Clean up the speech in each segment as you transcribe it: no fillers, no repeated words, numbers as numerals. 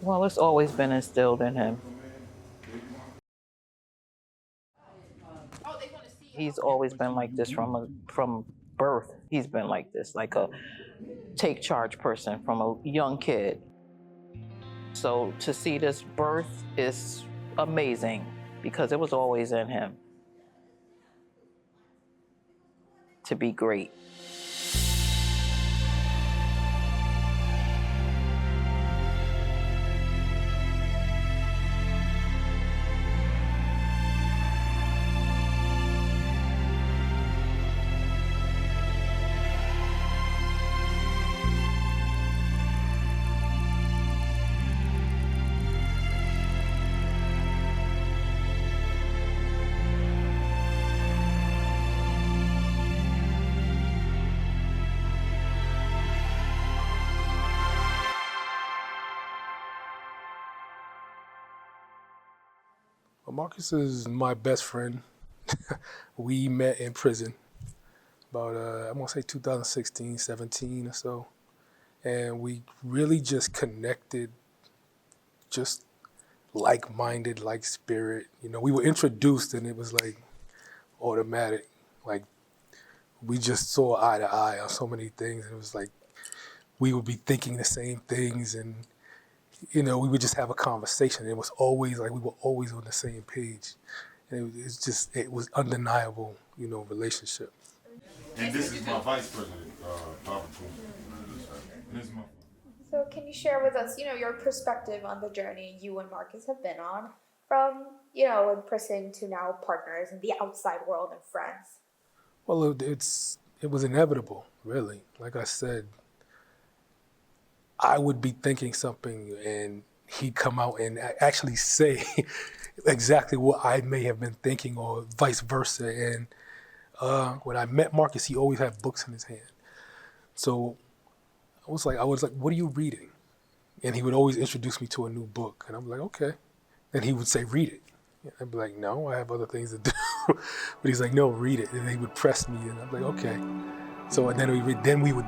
Well, it's always been instilled in him. He's always been like this from birth. He's been like this, like a take charge person from a young kid. So to see this birth is amazing because it was always in him to be great. Well, Marcus is my best friend. We met in prison about, I want to say 2016, 17 or so. And we really just connected, just like-minded, like spirit. You know, we were introduced and it was like automatic. Like we just saw eye to eye on so many things. It was like we would be thinking the same things and, you know, we would just have a conversation. It was always like we were always on the same page. And it was undeniable, you know, relationship. And this is my vice president, Babatunde. So can you share with us, you know, your perspective on the journey you and Marcus have been on from, you know, in prison to now partners in the outside world and friends? Well, it was inevitable, really. Like I said, I would be thinking something and he'd come out and actually say exactly what I may have been thinking or vice versa. And when I met Marcus, he always had books in his hand. So I was like, what are you reading? And he would always introduce me to a new book. And I'm like, okay. And he would say, read it. And I'd be like, no, I have other things to do. But he's like, no, read it. And he would press me and I'm like, okay. So and then we would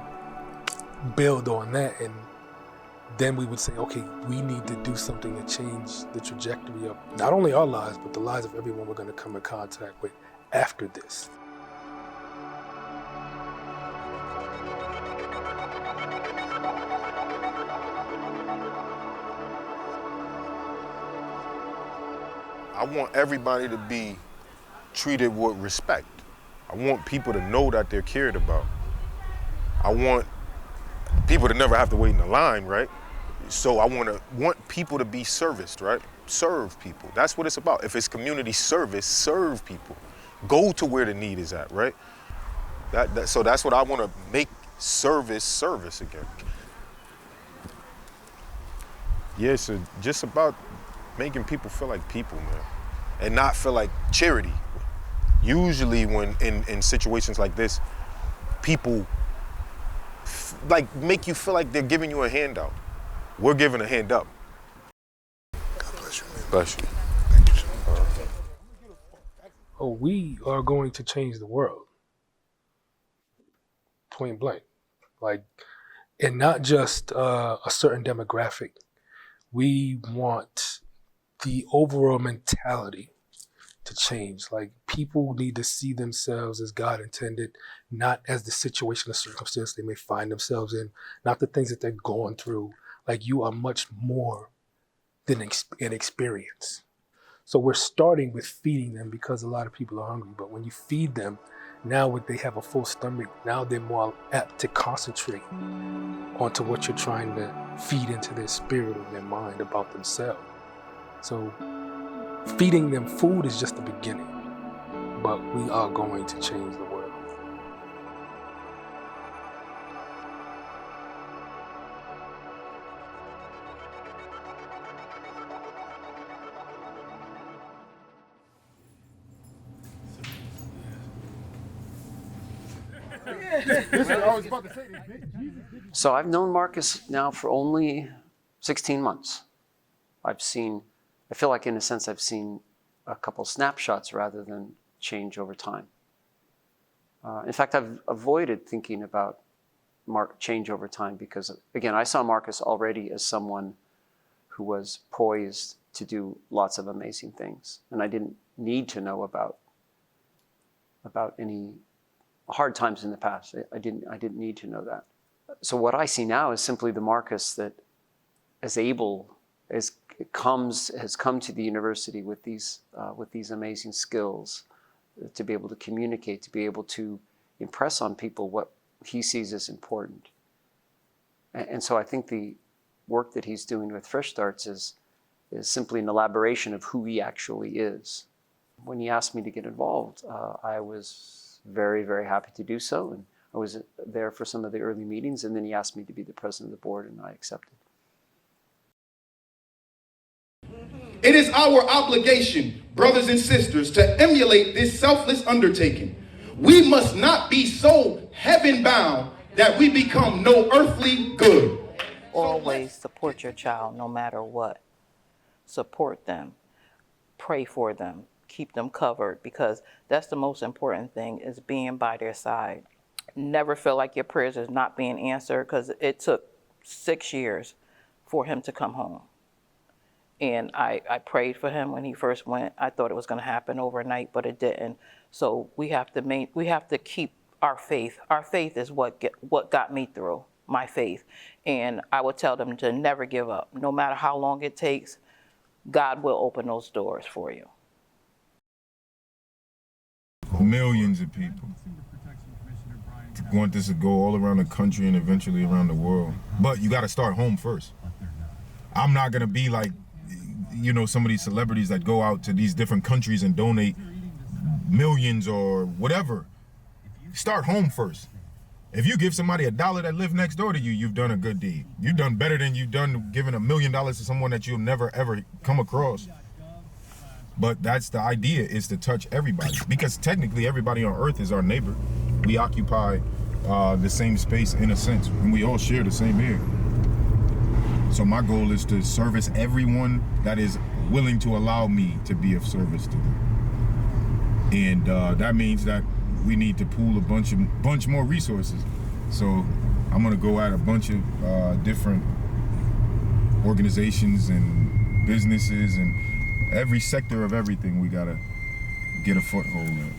build on that and then we would say, okay, we need to do something to change the trajectory of not only our lives, but the lives of everyone we're going to come in contact with after this. I want everybody to be treated with respect. I want people to know that they're cared about. I want people to never have to wait in the line, right? So I want people to be serviced, right? Serve people. That's what it's about. If it's community service, serve people. Go to where the need is at, right? So that's what I want to make service again. Yeah, so just about making people feel like people, man, and not feel like charity. Usually when in situations like this, people like make you feel like they're giving you a handout. We're giving a hand up. God bless you, man. Bless you. Thank you, sir. Oh, we are going to change the world. Point blank. Like, and not just a certain demographic. We want the overall mentality to change. Like, people need to see themselves as God intended, not as the situation or circumstance they may find themselves in, not the things that they're going through. Like, you are much more than an experience. So we're starting with feeding them because a lot of people are hungry. But when you feed them, now when they have a full stomach, now they're more apt to concentrate onto what you're trying to feed into their spirit or their mind about themselves. So feeding them food is just the beginning, but we are going to change the world. So I've known Marcus now for only 16 months. I feel like in a sense I've seen a couple snapshots rather than change over time. In fact, I've avoided thinking about change over time because, again, I saw Marcus already as someone who was poised to do lots of amazing things. And I didn't need to know about any hard times in the past. I didn't need to know that. So what I see now is simply the Marcus that has come to the university with these amazing skills to be able to communicate, to be able to impress on people what he sees as important. And so I think the work that he's doing with Fresh Starts is simply an elaboration of who he actually is. When he asked me to get involved, I was very, very happy to do so. And I was there for some of the early meetings, and then he asked me to be the president of the board, and I accepted. It is our obligation, brothers and sisters, to emulate this selfless undertaking. We must not be so heaven-bound that we become no earthly good. Always support your child no matter what. Support them. Pray for them. Keep them covered, because that's the most important thing, is being by their side. Never feel like your prayers is not being answered, because it took 6 years for him to come home. And I prayed for him when he first went. I thought it was going to happen overnight, but it didn't. So we have to keep our faith. Our faith is what got me through, my faith. And I would tell them to never give up. No matter how long it takes, God will open those doors for you. Millions of people want this to go all around the country and eventually around the world. But you got to start home first. I'm not going to be like, some of these celebrities that go out to these different countries and donate millions or whatever. Start home first. If you give somebody $1 that lives next door to you, you've done a good deed. You've done better than you've done giving $1 million to someone that you'll never ever come across. But that's the idea, is to touch everybody, because technically everybody on earth is our neighbor. We occupy the same space in a sense, and we all share the same air. So my goal is to service everyone that is willing to allow me to be of service to them. And that means that we need to pool a bunch more resources. So I'm gonna go at a bunch of different organizations and businesses, and every sector of everything we gotta get a foothold in.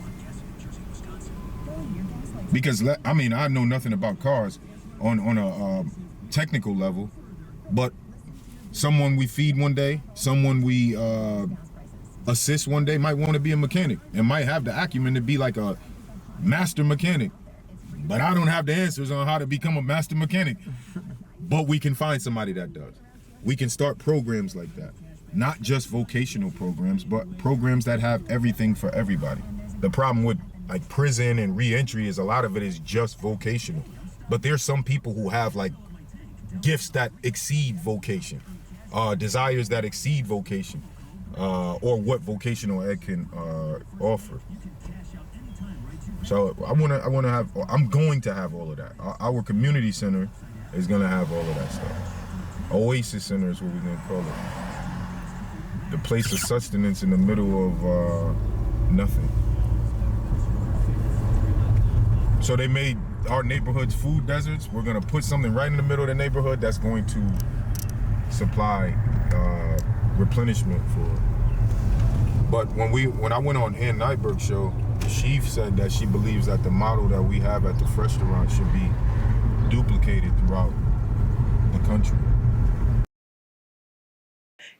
Because I know nothing about cars on a technical level, but someone we feed one day, someone we assist one day might want to be a mechanic and might have the acumen to be like a master mechanic. But I don't have the answers on how to become a master mechanic. But we can find somebody that does. We can start programs like that. Not just vocational programs, but programs that have everything for everybody. The problem with like prison and re-entry is a lot of it is just vocational. But there's some people who have like gifts that exceed vocation, desires that exceed vocation, or what vocational ed can offer. So I'm going to have all of that. Our community center is gonna have all of that stuff. Oasis Center is what we're gonna call it. The place of sustenance in the middle of nothing. So they made our neighborhood's food deserts. We're gonna put something right in the middle of the neighborhood that's going to supply replenishment for it. But when I went on Ann Nyberg's show, she said that she believes that the model that we have at the restaurant should be duplicated throughout the country.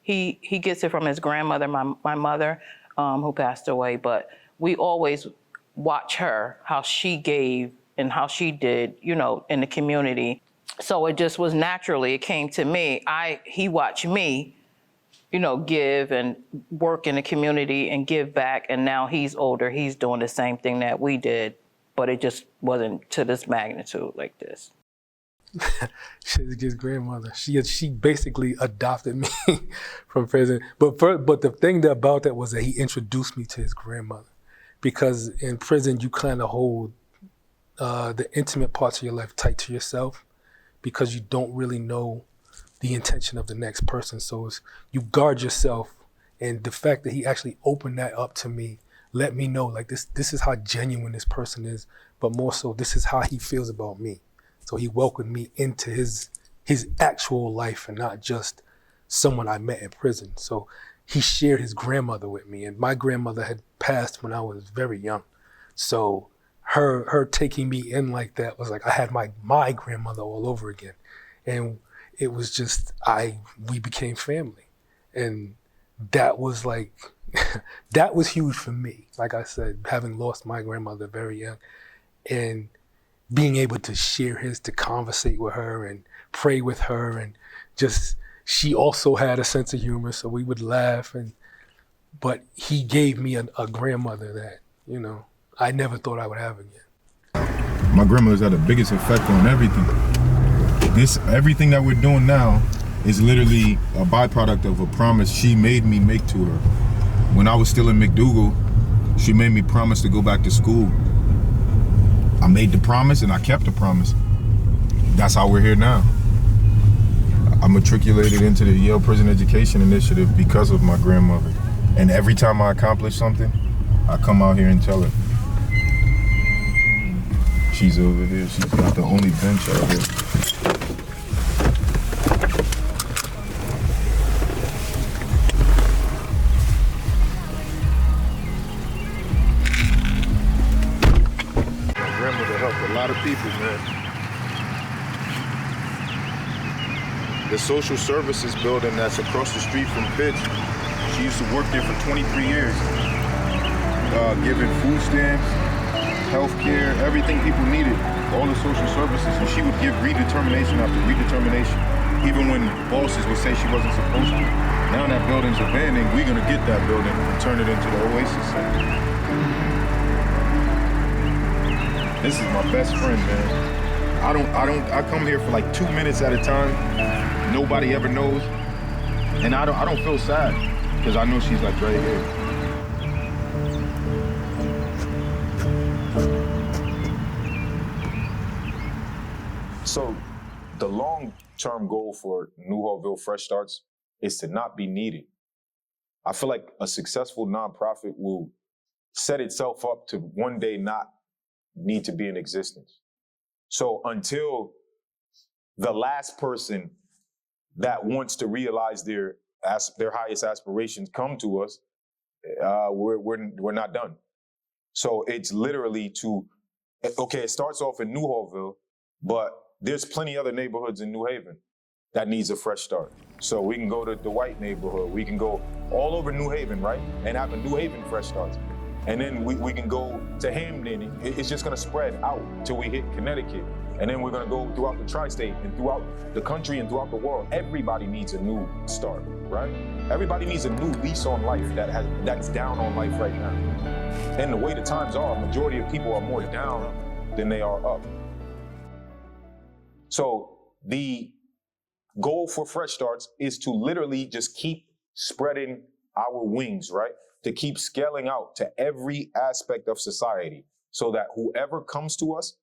He gets it from his grandmother, my mother, who passed away, but we always watch her, how she gave and how she did, in the community. So it just was naturally, it came to me. He watched me, give and work in the community and give back. And now he's older, he's doing the same thing that we did, but it just wasn't to this magnitude like this. His grandmother. She basically adopted me from prison. But the thing about that was that he introduced me to his grandmother, because in prison you kind of hold the intimate parts of your life tight to yourself, because you don't really know the intention of the next person. So you guard yourself, and the fact that he actually opened that up to me let me know like this is how genuine this person is, but more so this is how he feels about me. So he welcomed me into his actual life and not just someone I met in prison. So he shared his grandmother with me, and my grandmother had passed when I was very young. So her taking me in like that was like I had my grandmother all over again. And it was just, we became family. And that was like, that was huge for me. Like I said, having lost my grandmother very young and being able to share to conversate with her and pray with her, and just, she also had a sense of humor, so we would laugh. But he gave me a grandmother that, you know, I never thought I would have again. My grandmother's had the biggest effect on everything. Everything that we're doing now is literally a byproduct of a promise she made me make to her. When I was still in McDougal, she made me promise to go back to school. I made the promise and I kept the promise. That's how we're here now. I matriculated into the Yale Prison Education Initiative because of my grandmother. And every time I accomplish something, I come out here and tell her. She's over here. She's got the only bench out here. My grandmother helped a lot of people, man. The social services building that's across the street from Pitch, she used to work there for 23 years, giving food stamps, health care, everything people needed, all the social services. And she would give redetermination after redetermination, even when bosses would say she wasn't supposed to. Now that building's abandoned, we're gonna get that building and turn it into the Oasis Center. This is my best friend, man. I come here for like 2 minutes at a time. Nobody ever knows. And I don't feel sad, because I know she's like right here. So the long-term goal for New Hallville Fresh Starts is to not be needed. I feel like a successful nonprofit will set itself up to one day not need to be in existence. So until the last person that wants to realize their highest aspirations come to us, we're not done. So it's literally it starts off in New Hallville, but there's plenty other neighborhoods in New Haven that needs a fresh start. So we can go to the White neighborhood, we can go all over New Haven, right? And have a New Haven Fresh Starts. And then we can go to Hamden. It's just gonna spread out till we hit Connecticut. And then we're gonna go throughout the tri-state and throughout the country and throughout the world. Everybody needs a new start, right? Everybody needs a new lease on life that's down on life right now. And the way the times are, a majority of people are more down than they are up. So the goal for Fresh Starts is to literally just keep spreading our wings, right? To keep scaling out to every aspect of society so that whoever comes to us,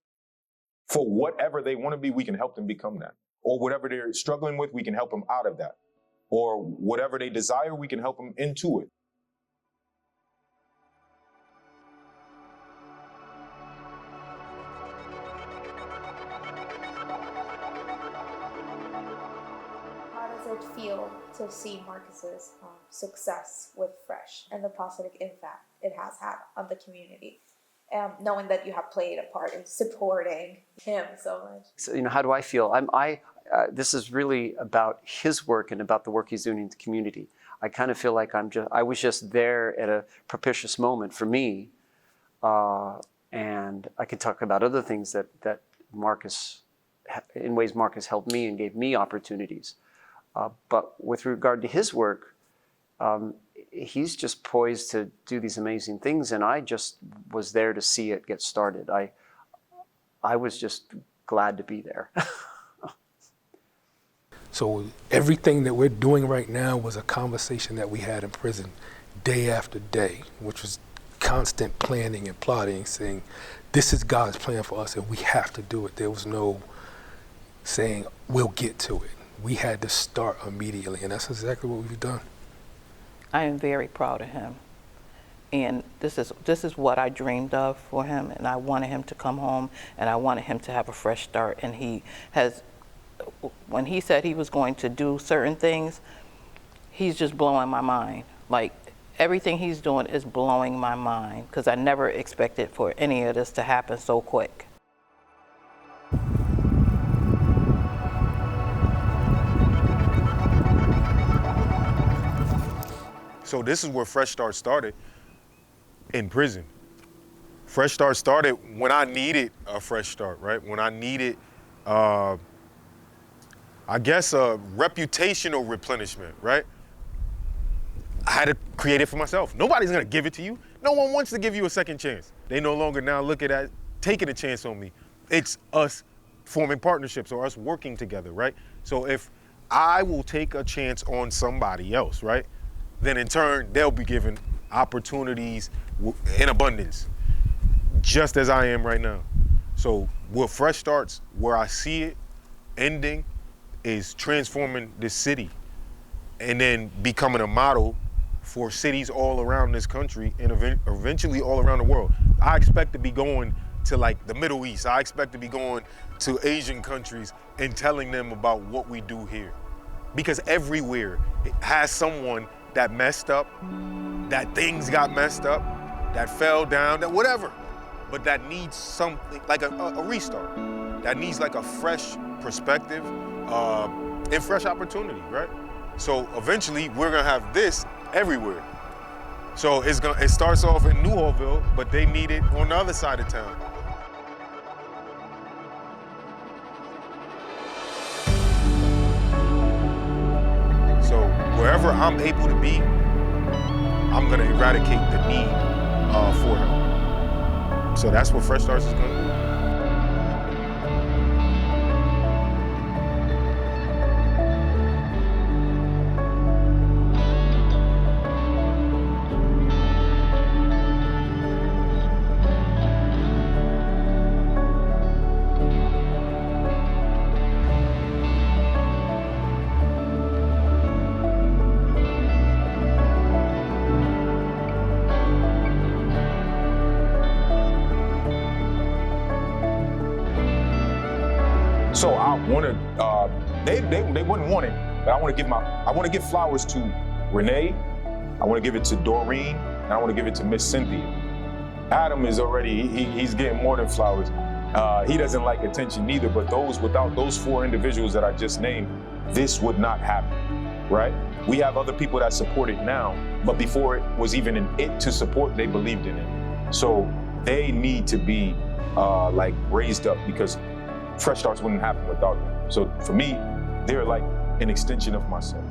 for whatever they want to be, we can help them become that. Or whatever they're struggling with, we can help them out of that. Or whatever they desire, we can help them into it. How does it feel to see Marcus's success with Fresh and the positive impact it has had on the community? Knowing that you have played a part in supporting him so much. So, how do I feel? This is really about his work and about the work he's doing in the community. I kind of feel like I was just there at a propitious moment for me, and I could talk about other things that Marcus, in ways Marcus helped me and gave me opportunities. But with regard to his work, he's just poised to do these amazing things, and I just was there to see it get started. I was just glad to be there. So everything that we're doing right now was a conversation that we had in prison day after day, which was constant planning and plotting, saying, this is God's plan for us and we have to do it. There was no saying, we'll get to it. We had to start immediately, and that's exactly what we've done. I am very proud of him. And this is what I dreamed of for him, and I wanted him to come home, and I wanted him to have a fresh start. And he has, when he said he was going to do certain things, he's just blowing my mind. Like, everything he's doing is blowing my mind because I never expected for any of this to happen so quick. So this is where Fresh Start started, in prison. Fresh Start started when I needed a fresh start, right? When I needed, I guess, a reputational replenishment, right? I had to create it for myself. Nobody's gonna give it to you. No one wants to give you a second chance. They no longer now look at taking a chance on me. It's us forming partnerships or us working together, right? So if I will take a chance on somebody else, right? Then in turn, they'll be given opportunities in abundance, just as I am right now. So where Fresh Starts, where I see it ending, is transforming this city and then becoming a model for cities all around this country and eventually all around the world. I expect to be going to like the Middle East. I expect to be going to Asian countries and telling them about what we do here. Because everywhere it has someone that messed up, that things got messed up, that fell down, that whatever. But that needs something, like a restart. That needs like a fresh perspective and fresh opportunity, right? So eventually we're gonna have this everywhere. So it starts off in New Hallville, but they need it on the other side of town. So wherever I'm able to be, I'm gonna eradicate the need for help. So that's what Fresh Starts is gonna do. So I want to, they wouldn't want it, but I want to give flowers to Renee, I want to give it to Doreen, and I want to give it to Miss Cynthia. Adam is already, he's getting more than flowers. He doesn't like attention neither, but without those 4 individuals that I just named, this would not happen, right? We have other people that support it now, but before it was even an it to support, they believed in it. So they need to be like raised up because Fresh Starts wouldn't happen without them. So for me, they're like an extension of myself.